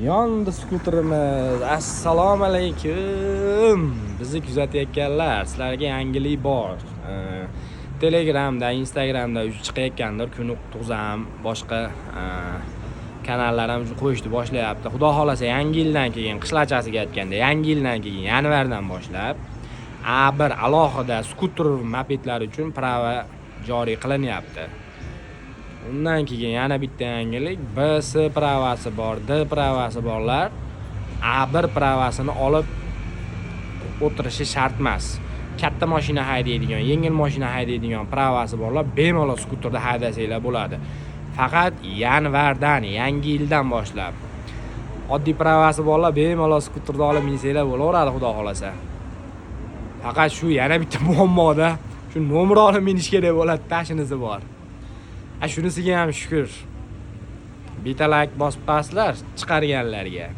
Yondi skuterimiz. Assalomu alaykum. Bizni kuzatayotganlar, sizlarga yangilik bor. Telegramda, Instagramda chiqayotgandir, kuni tug'zam, boshqa kanallar ham qo'yishni boshlayapti. Xudo xolasa yangi yildan keyin, qishlachasiga aytganda, yangi yildan keyin yanvardan boshlab bir alohida skuter mopedlar uchun prava joriy qilinyapti. Undan keyin yana bitta yangilik, BS pravasi bor, D pravasi borlar A1 pravasini olib o'tirishi shart emas. Katta mashina haydaydigan, yengil mashina haydaydigan pravasi borlar bemalol skuterda haydasanglar bo'ladi. Faqat yanvardan, yangi yildan boshlab oddiy pravasi borlar bemalol skuterda olib minsanglar bo'laveradi, xudo xolasa. Faqat shu yana bitta muammoda, shu nomer olib minish kerak bo'ladi, tashinisi bor. Shunisiga ham shukr. Bitta like bosib paslar chiqarganlarga.